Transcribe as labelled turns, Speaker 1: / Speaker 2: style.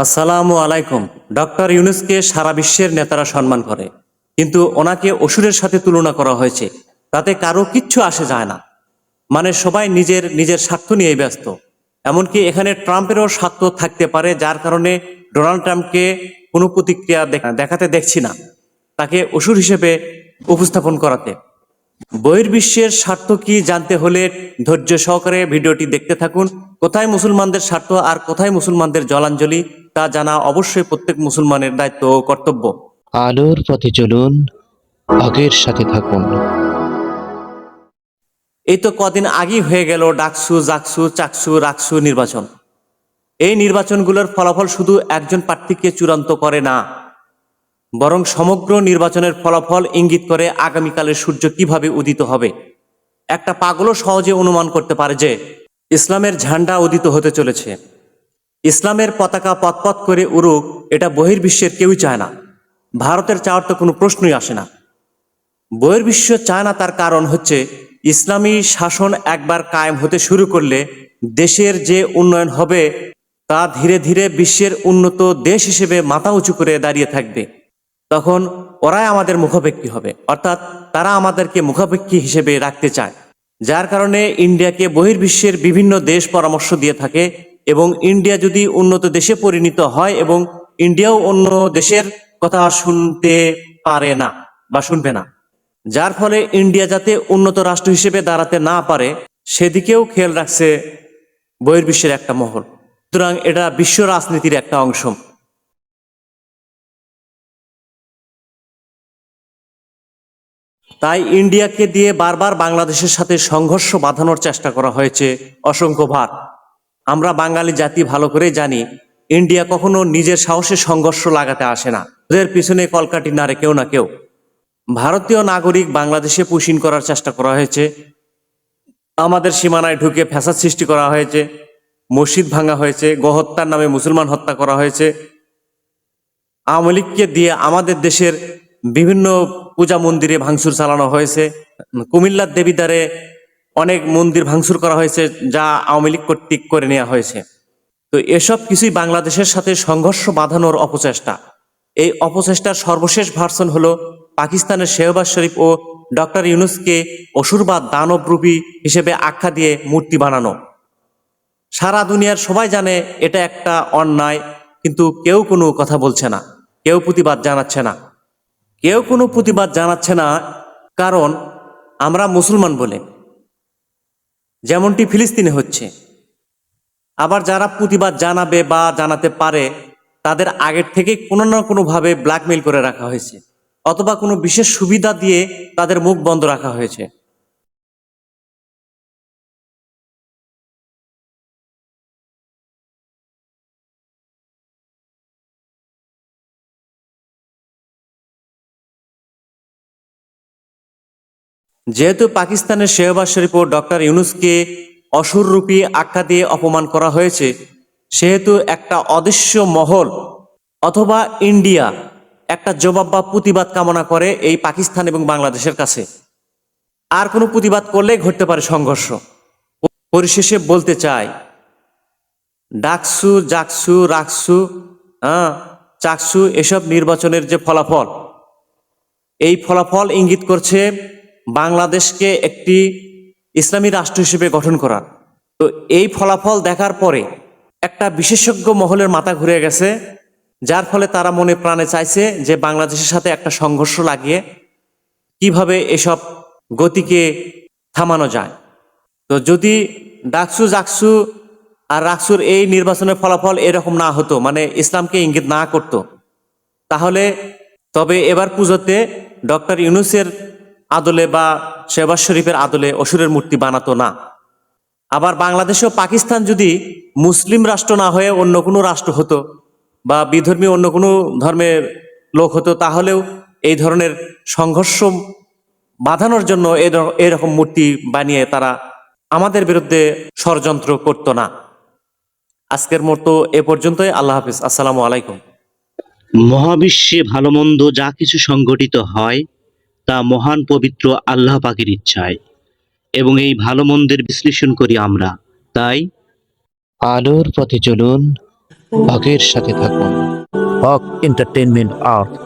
Speaker 1: আসসালামু আলাইকুম। ডক্টর ইউনূসকে সারা বিশ্বের নেতারা সম্মান করে, কিন্তু ওনাকে অসুরের সাথে তুলনা করা হয়েছে। তাতে কারো কিচ্ছু আসে যায় না। মানে সবাই নিজের নিজের স্বার্থ নিয়ে ব্যস্ত। এমনকি এখানে ট্রাম্পেরও স্বার্থ থাকতে পারে, যার কারণে ডোনাল্ড ট্রাম্পকে কোনো প্রতিক্রিয়া দেখাতে দেখছি না, তাকে অসুর হিসেবে উপস্থাপন করাতে। বহির্বিশ্বের স্বার্থ কি জানতে হলে ধৈর্য সহকারে ভিডিওটি দেখতে থাকুন। কোথায় মুসলমানদের স্বার্থ আর কোথায় মুসলমানদের জলাঞ্জলি, তা জানা অবশ্যই প্রত্যেক মুসলমানের দায়িত্ব ও কর্তব্য।
Speaker 2: আলোর পথে চলুন, হকের সাথে থাকুন।
Speaker 1: এই তো কদিন আগেই হয়ে গেল ডাকসু, জাকসু, চাকসু, রাকসু নির্বাচন। এই নির্বাচনগুলোর ফলাফল শুধু একজন প্রার্থীকে চূড়ান্ত করে না, বরং সমগ্র নির্বাচনের ফলাফল ইঙ্গিত করে আগামীকালের সূর্য কিভাবে উদিত হবে। একটা পাগলও সহজে অনুমান করতে পারে যে ইসলামের ঝান্ডা উদিত হতে চলেছে। ইসলামের পতাকা পতপত করে উড়ুক, এটা বহির্বিশ্বের কেউই চায় না। ভারতের চাওয়ার তো কোনো প্রশ্নই আসে না। বহির্বিশ্ব চায় না, তার কারণ হচ্ছে ইসলামী শাসন একবার কায়েম হতে শুরু করলে দেশের যে উন্নয়ন হবে তা ধীরে ধীরে বিশ্বের উন্নত দেশ হিসেবে মাথা উঁচু করে দাঁড়িয়ে থাকবে। তখন ওরাই আমাদের মুখাপেক্ষী হবে, অর্থাৎ তারা আমাদেরকে মুখাপেক্ষী হিসেবে রাখতে চায়। যার কারণে ইন্ডিয়াকে বহির্বিশ্বের বিভিন্ন দেশ পরামর্শ দিয়ে থাকে, এবং ইন্ডিয়া যদি উন্নত দেশে পরিণত হয় এবং ইন্ডিয়াও অন্য দেশের কথা শুনতে পারে না বা শুনবে না, যার ফলে ইন্ডিয়া যাতে উন্নত রাষ্ট্র হিসেবে দাঁড়াতে না পারে সেদিকেও খেয়াল রাখছে বহির্বিশ্বের একটা মহল। সুতরাং এটা বিশ্ব রাজনীতির একটা অংশ। তাই ইন্ডিয়াকে দিয়ে বারবার বাংলাদেশের সাথে সংঘর্ষ বাঁধানোর চেষ্টা করা হয়েছে অসংখ্যবার। আমরা বাঙালি জাতি ভালো করে জানি, ইন্ডিয়া কখনো নিজের সাহসে সংঘর্ষ লাগাতে আসে না। ওদের পিছনে কলকাঠি নাড়ে কেউ না কেউ। ভারতীয় নাগরিক বাংলাদেশে পুশিন করার চেষ্টা করা হয়েছে, আমাদের সীমানায় ঢুকে ফ্যাসাদ সৃষ্টি করা হয়েছে, মসজিদ ভাঙা হয়েছে, গোহত্যার নামে মুসলমান হত্যা করা হয়েছে। আওয়ামী লীগকে দিয়ে আমাদের দেশের বিভিন্ন পূজা মন্দিরে ভাঙচুর চালানো হয়েছে। কুমিল্লার দেবীদ্বারে অনেক মন্দির ভাঙচুর করা হয়েছে, যা আওয়ামী লীগ কর্তৃক করে নেওয়া হয়েছে। তো এসব কিছুই বাংলাদেশের সাথে সংঘর্ষ বাঁধানোর অপচেষ্টা। এই অপচেষ্টার সর্বশেষ ভার্সন হলো পাকিস্তানের শেহবাজ শরীফ ও ডক্টর ইউনূসকে অসুর বা দানবরূপী হিসেবে আখ্যা দিয়ে মূর্তি বানানো। সারা দুনিয়ার সবাই জানে এটা একটা অন্যায়, কিন্তু কেউ কোনো কথা বলছে না, কেউ প্রতিবাদ জানাচ্ছে না। কেউ কোনো প্রতিবাদ জানাচ্ছে না, কারণ আমরা মুসলমান বলে, যেমনটি ফিলিস্তিনে হচ্ছে। আবার যারা প্রতিবাদ জানাবে বা জানাতে পারে তাদের আগের থেকে কোনো না কোনোভাবে ব্ল্যাকমেইল করে রাখা হয়েছে, অথবা কোনো বিশেষ সুবিধা দিয়ে তাদের মুখ বন্ধ রাখা হয়েছে। যেহেতু পাকিস্তানের শেহবাজ শরীফ ও ডক্টর ইউনূসকে অসুররূপী আখ্যা দিয়ে অপমান করা হয়েছে, সেহেতু একটা অদৃশ্য মহল অথবা ইন্ডিয়া একটা জবাব বা প্রতিবাদ কামনা করে এই পাকিস্তান এবং বাংলাদেশের কাছে। আর কোনো প্রতিবাদ করলেই ঘটতে পারে সংঘর্ষ। পরিশেষে বলতে চাই, ডাকসু, জাকসু, রাকসু, হ্যাঁ, চাকসু, এসব নির্বাচনের যে ফলাফল, এই ফলাফল ইঙ্গিত করছে বাংলাদেশকে একটি ইসলামী রাষ্ট্র হিসেবে গঠন করার। তো এই ফলাফল দেখার পরে একটা বিশেষজ্ঞ মহলের মাথা ঘুরে গেছে, যার ফলে তারা মনে প্রাণে চাইছে যে বাংলাদেশের সাথে একটা সংঘর্ষ লাগিয়ে কিভাবে এসব গতিকে থামানো যায়। তো যদি ডাকসু, জাকসু আর রাকসুর এই নির্বাচনের ফলাফল এরকম না হতো, মানে ইসলামকে ইঙ্গিত না করত, তাহলে তবে এবার পুজোতে ডক্টর ইউনূসের আদলে বা শেহবাজ শরীফের আদলে অসুরের মূর্তি বানাতো না। আবার বাংলাদেশেও পাকিস্তান যদি মুসলিম রাষ্ট্র না হয়ে অন্য কোনো রাষ্ট্র হতো বা বিধর্মী অন্য কোনো ধর্মের লোক হতো, তাহলেও এই ধরনের সংঘর্ষ বাঁধানোর জন্য এরকম মূর্তি বানিয়ে তারা আমাদের বিরুদ্ধে ষড়যন্ত্র করতো না। আজকের মতো এ পর্যন্তই। আল্লাহ হাফিজ। আসসালামু আলাইকুম।
Speaker 2: মহাবিশ্বে ভালো মন্দ যা কিছু সংঘটিত হয় তা মহান পবিত্র আল্লাহ পাকের ইচ্ছায়, এবং এই ভালো মন্দের বিশ্লেষণ করি আমরা। তাই আলোর পথে চলুন, হকের সাথে থাকুন।
Speaker 3: হক এন্টারটেইনমেন্ট আর্ট।